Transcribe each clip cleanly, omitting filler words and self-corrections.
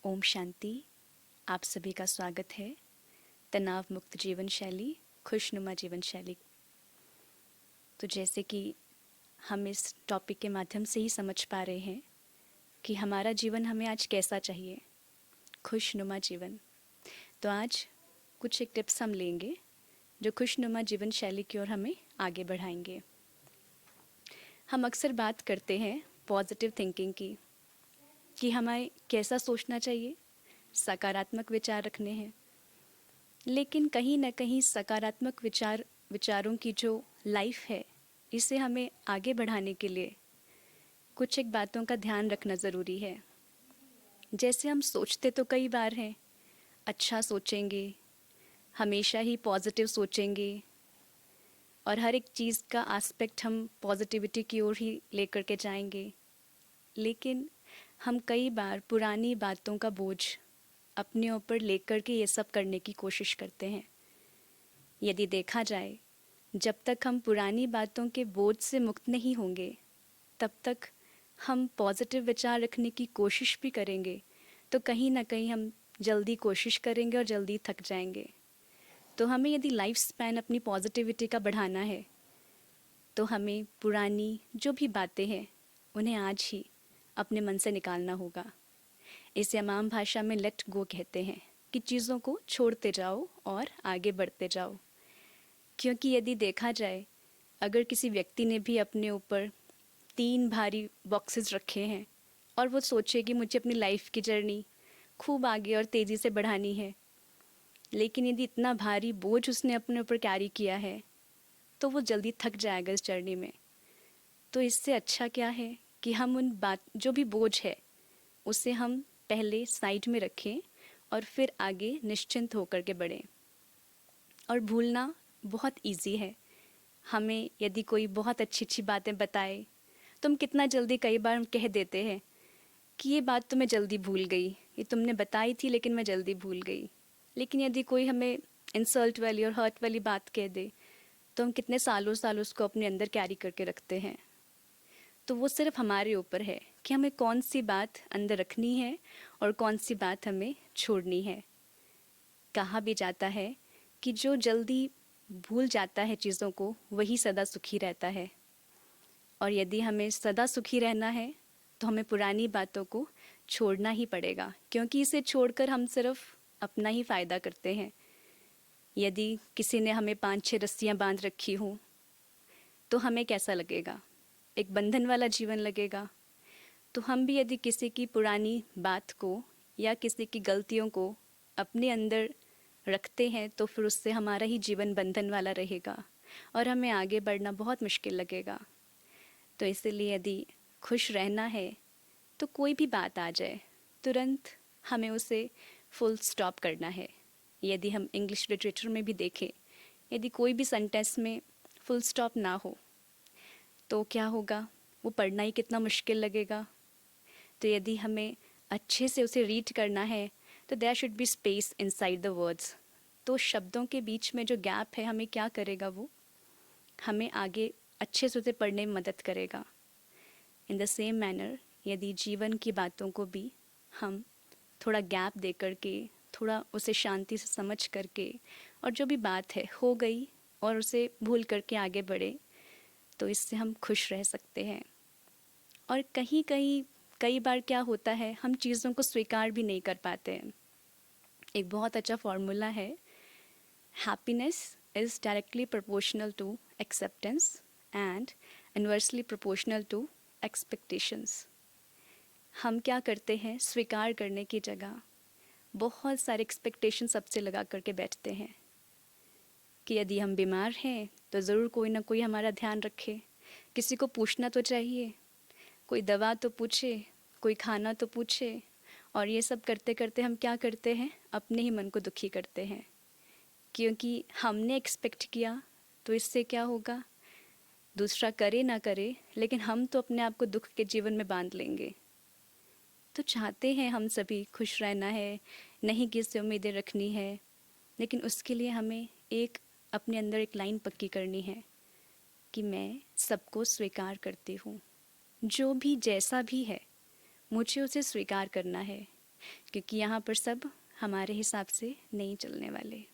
ओम शांति। आप सभी का स्वागत है तनाव मुक्त जीवन शैली, खुशनुमा जीवन शैली। तो जैसे कि हम इस टॉपिक के माध्यम से ही समझ पा रहे हैं कि हमारा जीवन हमें आज कैसा चाहिए, खुशनुमा जीवन। तो आज कुछ एक टिप्स हम लेंगे जो खुशनुमा जीवन शैली की ओर हमें आगे बढ़ाएंगे। हम अक्सर बात करते हैं पॉजिटिव थिंकिंग की, कि हमें कैसा सोचना चाहिए, सकारात्मक विचार रखने हैं। लेकिन कहीं ना कहीं सकारात्मक विचारों की जो लाइफ है, इसे हमें आगे बढ़ाने के लिए कुछ एक बातों का ध्यान रखना ज़रूरी है। जैसे हम सोचते तो कई बार हैं, अच्छा सोचेंगे, हमेशा ही पॉजिटिव सोचेंगे और हर एक चीज़ का एस्पेक्ट हम पॉजिटिविटी की ओर ही लेकर के जाएंगे। लेकिन हम कई बार पुरानी बातों का बोझ अपने ऊपर लेकर के ये सब करने की कोशिश करते हैं। यदि देखा जाए, जब तक हम पुरानी बातों के बोझ से मुक्त नहीं होंगे, तब तक हम पॉजिटिव विचार रखने की कोशिश भी करेंगे तो कहीं ना कहीं हम जल्दी कोशिश करेंगे और जल्दी थक जाएंगे। तो हमें यदि लाइफ स्पैन अपनी पॉजिटिविटी का बढ़ाना है, तो हमें पुरानी जो भी बातें हैं उन्हें आज ही अपने मन से निकालना होगा। इसे हम आम भाषा में लेट गो कहते हैं, कि चीज़ों को छोड़ते जाओ और आगे बढ़ते जाओ। क्योंकि यदि देखा जाए, अगर किसी व्यक्ति ने भी अपने ऊपर 3 भारी बॉक्सेस रखे हैं और वो सोचे कि मुझे अपनी लाइफ की जर्नी खूब आगे और तेज़ी से बढ़ानी है, लेकिन यदि इतना भारी बोझ उसने अपने ऊपर कैरी किया है तो वो जल्दी थक जाएगा इस जर्नी में। तो इससे अच्छा क्या है कि हम उन बात जो भी बोझ है उसे हम पहले साइड में रखें और फिर आगे निश्चिंत होकर के बढ़ें। और भूलना बहुत इजी है। हमें यदि कोई बहुत अच्छी अच्छी बातें बताए तो हम कितना जल्दी कई बार हम कह देते हैं कि ये बात तो मैं जल्दी भूल गई, ये तुमने बताई थी लेकिन मैं जल्दी भूल गई। लेकिन यदि कोई हमें इंसल्ट वाली और हर्ट वाली बात कह दे तो हम कितने सालों साल उसको अपने अंदर कैरी करके रखते हैं। तो वो सिर्फ हमारे ऊपर है कि हमें कौन सी बात अंदर रखनी है और कौन सी बात हमें छोड़नी है। कहा भी जाता है कि जो जल्दी भूल जाता है चीज़ों को, वही सदा सुखी रहता है। और यदि हमें सदा सुखी रहना है तो हमें पुरानी बातों को छोड़ना ही पड़ेगा, क्योंकि इसे छोड़कर हम सिर्फ अपना ही फ़ायदा करते हैं। यदि किसी ने हमें 5-6 रस्सियाँ बांध रखी हों तो हमें कैसा लगेगा? एक बंधन वाला जीवन लगेगा। तो हम भी यदि किसी की पुरानी बात को या किसी की गलतियों को अपने अंदर रखते हैं तो फिर उससे हमारा ही जीवन बंधन वाला रहेगा और हमें आगे बढ़ना बहुत मुश्किल लगेगा। तो इसलिए यदि खुश रहना है तो कोई भी बात आ जाए, तुरंत हमें उसे फुल स्टॉप करना है। यदि हम इंग्लिश लिटरेचर में भी देखें, यदि कोई भी सेंटेंस में फुल स्टॉप ना हो तो क्या होगा? वो पढ़ना ही कितना मुश्किल लगेगा। तो यदि हमें अच्छे से उसे रीड करना है तो there should be space inside the words. तो शब्दों के बीच में जो गैप है, हमें क्या करेगा? वो हमें आगे अच्छे से उसे पढ़ने में मदद करेगा। इन द सेम मैनर, यदि जीवन की बातों को भी हम थोड़ा गैप दे करके, थोड़ा उसे शांति से समझ करके, और जो भी बात है हो गई और उसे भूल करके आगे बढ़े, तो इससे हम खुश रह सकते हैं। और कहीं कहीं कई बार क्या होता है, हम चीज़ों को स्वीकार भी नहीं कर पाते हैं। एक बहुत अच्छा फॉर्मूला है, happiness is directly proportional to acceptance and inversely proportional to expectations. हम क्या करते हैं, स्वीकार करने की जगह बहुत सारे एक्सपेक्टेशन सबसे लगा करके बैठते हैं कि यदि हम बीमार हैं तो ज़रूर कोई ना कोई हमारा ध्यान रखे, किसी को पूछना तो चाहिए, कोई दवा तो पूछे, कोई खाना तो पूछे। और ये सब करते करते हम क्या करते हैं, अपने ही मन को दुखी करते हैं, क्योंकि हमने एक्सपेक्ट किया। तो इससे क्या होगा, दूसरा करे ना करे, लेकिन हम तो अपने आप को दुख के जीवन में बांध लेंगे। तो चाहते हैं हम सभी खुश रहना है, नहीं किसी से उम्मीदें रखनी है, लेकिन उसके लिए हमें अपने अंदर एक लाइन पक्की करनी है कि मैं सबको स्वीकार करती हूँ। जो भी जैसा भी है, मुझे उसे स्वीकार करना है। क्योंकि यहाँ पर सब हमारे हिसाब से नहीं चलने वाले।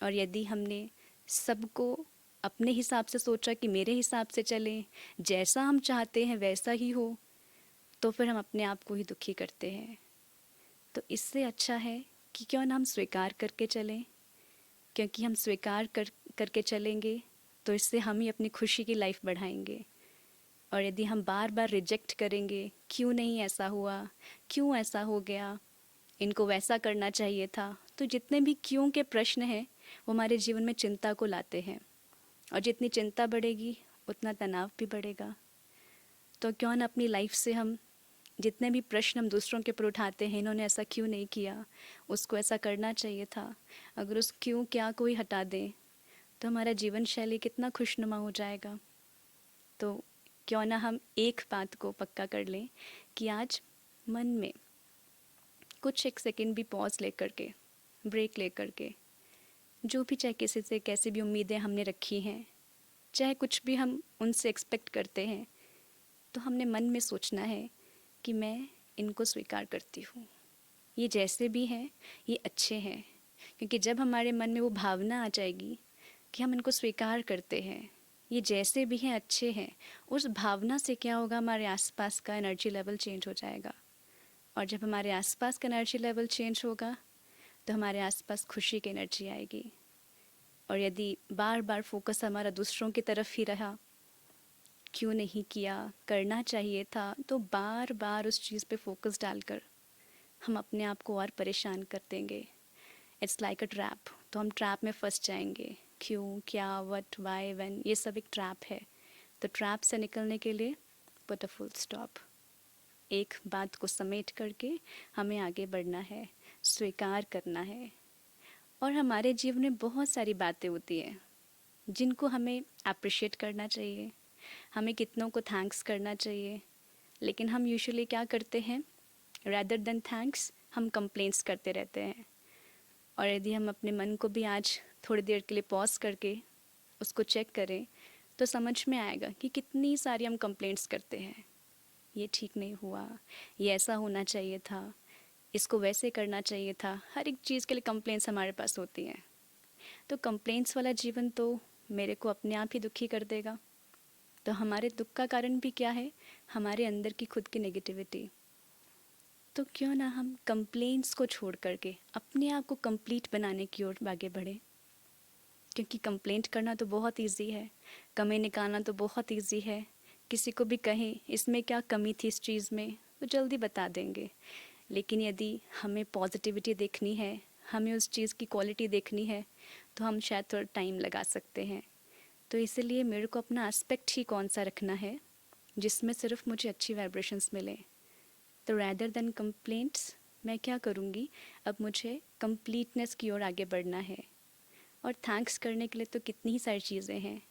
और यदि हमने सबको अपने हिसाब से सोचा कि मेरे हिसाब से चलें, जैसा हम चाहते हैं वैसा ही हो, तो फिर हम अपने आप को ही दुखी करते हैं। तो इससे अच्छा है कि क्यों ना हम स्वीकार करके चलें, क्योंकि हम स्वीकार करके चलेंगे तो इससे हम ही अपनी खुशी की लाइफ बढ़ाएंगे। और यदि हम बार बार रिजेक्ट करेंगे, क्यों नहीं ऐसा हुआ, क्यों ऐसा हो गया, इनको वैसा करना चाहिए था, तो जितने भी क्यों के प्रश्न हैं वो हमारे जीवन में चिंता को लाते हैं। और जितनी चिंता बढ़ेगी उतना तनाव भी बढ़ेगा। तो क्यों ना अपनी लाइफ से हम जितने भी प्रश्न हम दूसरों के ऊपर उठाते हैं, इन्होंने ऐसा क्यों नहीं किया, उसको ऐसा करना चाहिए था, अगर उस क्यों क्या को ही हटा दें तो हमारा जीवन शैली कितना खुशनुमा हो जाएगा। तो क्यों ना हम एक बात को पक्का कर लें कि आज मन में कुछ एक सेकंड भी पॉज लेकर के, ब्रेक लेकर के, जो भी चाहे किसी से कैसी भी उम्मीदें हमने रखी हैं, चाहे कुछ भी हम उनसे एक्सपेक्ट करते हैं, तो हमने मन में सोचना है कि मैं इनको स्वीकार करती हूँ, ये जैसे भी हैं ये अच्छे हैं। क्योंकि जब हमारे मन में वो भावना आ जाएगी कि हम इनको स्वीकार करते हैं, ये जैसे भी हैं अच्छे हैं, उस भावना से क्या होगा, हमारे आसपास का एनर्जी लेवल चेंज हो जाएगा। और जब हमारे आसपास का एनर्जी लेवल चेंज होगा तो हमारे आसपास खुशी की एनर्जी आएगी। और यदि बार बार फोकस हमारा दूसरों की तरफ ही रहा, क्यों नहीं किया, करना चाहिए था, तो बार बार उस चीज़ पे फोकस डालकर हम अपने आप को और परेशान कर देंगे। It's like a trap. तो हम ट्रैप में फंस जाएंगे। क्यों, क्या, व्हाट, व्हाई, व्हेन, ये सब एक ट्रैप है। तो ट्रैप से निकलने के लिए पुट अ फुल स्टॉप। एक बात को समेट करके हमें आगे बढ़ना है, स्वीकार करना है। और हमारे जीवन में बहुत सारी बातें होती हैं जिनको हमें अप्रिशिएट करना चाहिए, हमें कितनों को थैंक्स करना चाहिए। लेकिन हम यूजुअली क्या करते हैं, रैदर देन थैंक्स हम कंप्लेंट्स करते रहते हैं। और यदि हम अपने मन को भी आज थोड़ी देर के लिए पॉज करके उसको चेक करें तो समझ में आएगा कि कितनी सारी हम कंप्लेंट्स करते हैं। ये ठीक नहीं हुआ, ये ऐसा होना चाहिए था, इसको वैसे करना चाहिए था। हर एक चीज़ के लिए कंप्लेंट्स हमारे पास होती हैं। तो कंप्लेंट्स वाला जीवन तो मेरे को अपने आप ही दुखी कर देगा। तो हमारे दुख का कारण भी क्या है, हमारे अंदर की खुद की नेगेटिविटी। तो क्यों ना हम कंप्लेंट्स को छोड़ करके अपने आप को कंप्लीट बनाने की ओर आगे बढ़े। क्योंकि कंप्लेंट करना तो बहुत इजी है, कमी निकालना तो बहुत इजी है। किसी को भी कहें इसमें क्या कमी थी इस चीज़ में, तो जल्दी बता देंगे। लेकिन यदि हमें पॉजिटिविटी देखनी है, हमें उस चीज़ की क्वालिटी देखनी है, तो हम शायद थोड़ा टाइम लगा सकते हैं। तो इसीलिए मेरे को अपना एस्पेक्ट ही कौन सा रखना है जिसमें सिर्फ मुझे अच्छी वाइब्रेशंस मिले। तो रैदर देन कंप्लेंट्स मैं क्या करूँगी, अब मुझे कंप्लीटनेस की ओर आगे बढ़ना है। और थैंक्स करने के लिए तो कितनी ही सारी चीज़ें हैं।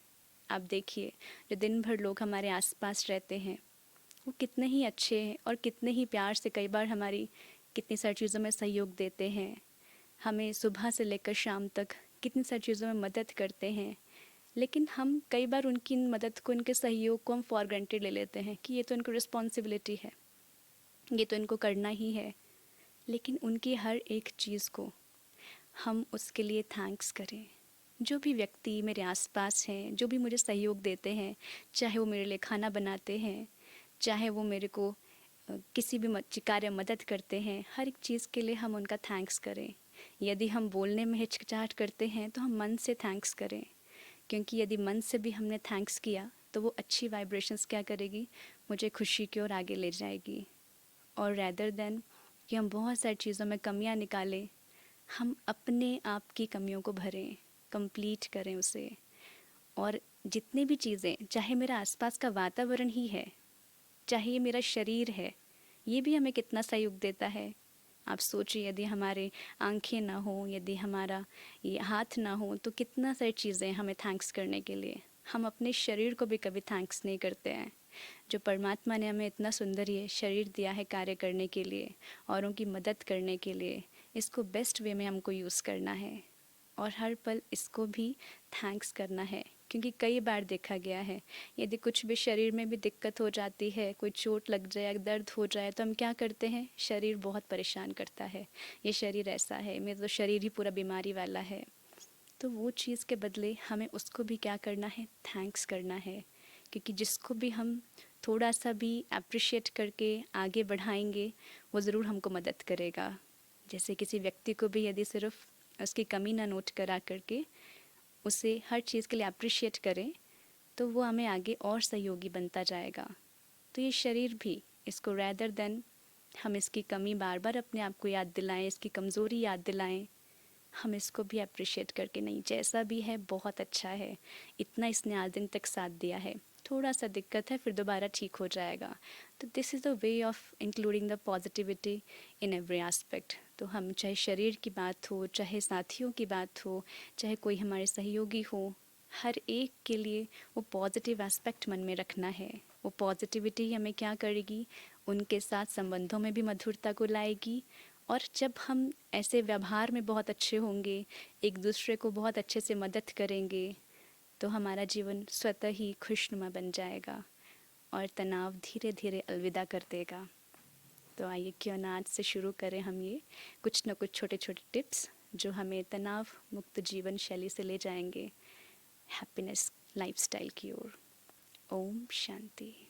आप देखिए, जो दिन भर लोग हमारे आसपास रहते हैं वो कितने ही अच्छे हैं और कितने ही प्यार से कई बार हमारी कितनी सारी चीज़ों में सहयोग देते हैं। हमें सुबह से लेकर शाम तक कितनी सारी चीज़ों में मदद करते हैं। लेकिन हम कई बार उनकी मदद को, उनके सहयोग को हम फॉर ग्रांटेड ले लेते हैं कि ये तो इनको रिस्पॉन्सिबिलिटी है, ये तो इनको करना ही है। लेकिन उनकी हर एक चीज़ को हम उसके लिए थैंक्स करें। जो भी व्यक्ति मेरे आसपास हैं, जो भी मुझे सहयोग देते हैं, चाहे वो मेरे लिए खाना बनाते हैं, चाहे वो मेरे को किसी भी कार्य मदद करते हैं, हर एक चीज़ के लिए हम उनका थैंक्स करें। यदि हम बोलने में हिचकिचाहट करते हैं तो हम मन से थैंक्स करें। क्योंकि यदि मन से भी हमने थैंक्स किया तो वो अच्छी वाइब्रेशंस क्या करेगी, मुझे खुशी की ओर आगे ले जाएगी। और रैदर देन कि हम बहुत सारी चीज़ों में कमियां निकालें, हम अपने आप की कमियों को भरें, कंप्लीट करें उसे। और जितनी भी चीज़ें, चाहे मेरा आसपास का वातावरण ही है, चाहे ये मेरा शरीर है, ये भी हमें कितना सहयोग देता है। आप सोचिए, यदि हमारे आंखें ना हो, यदि हमारा ये हाथ ना हो, तो कितना सारी चीज़ें हमें थैंक्स करने के लिए। हम अपने शरीर को भी कभी थैंक्स नहीं करते हैं। जो परमात्मा ने हमें इतना सुंदर ये शरीर दिया है कार्य करने के लिए, औरों की मदद करने के लिए, इसको बेस्ट वे में हमको यूज़ करना है। और हर पल इसको भी थैंक्स करना है क्योंकि कई बार देखा गया है, यदि कुछ भी शरीर में भी दिक्कत हो जाती है, कोई चोट लग जाए, दर्द हो जाए, तो हम क्या करते हैं, शरीर बहुत परेशान करता है, ये शरीर ऐसा है, मेरा तो शरीर ही पूरा बीमारी वाला है। तो वो चीज़ के बदले हमें उसको भी क्या करना है, थैंक्स करना है। क्योंकि जिसको भी हम थोड़ा सा भी अप्रिशिएट करके आगे बढ़ाएंगे, वो ज़रूर हमको मदद करेगा। जैसे किसी व्यक्ति को भी यदि सिर्फ उसकी कमी ना नोट करा करके उसे हर चीज़ के लिए अप्रिशिएट करें, तो वो हमें आगे और सहयोगी बनता जाएगा। तो ये शरीर भी, इसको रैदर देन हम इसकी कमी बार बार अपने आप को याद दिलाएं, इसकी कमज़ोरी याद दिलाएं, हम इसको भी अप्रिशिएट करके, नहीं जैसा भी है बहुत अच्छा है, इतना इसने आज दिन तक साथ दिया है, थोड़ा सा दिक्कत है फिर दोबारा ठीक हो जाएगा। तो this is the way of including the positivity in every aspect. तो हम चाहे शरीर की बात हो, चाहे साथियों की बात हो, चाहे कोई हमारे सहयोगी हो, हर एक के लिए वो पॉजिटिव एस्पेक्ट मन में रखना है। वो पॉजिटिविटी हमें क्या करेगी, उनके साथ संबंधों में भी मधुरता को लाएगी। और जब हम ऐसे व्यवहार में बहुत अच्छे होंगे, एक दूसरे को बहुत अच्छे से मदद करेंगे, तो हमारा जीवन स्वतः ही खुशनुमा बन जाएगा और तनाव धीरे धीरे अलविदा कर देगा। तो आइए क्यों ना आज से शुरू करें हम ये कुछ न कुछ छोटे छोटे टिप्स जो हमें तनाव मुक्त जीवन शैली से ले जाएंगे हैप्पीनेस लाइफस्टाइल की ओर। ओम शांति।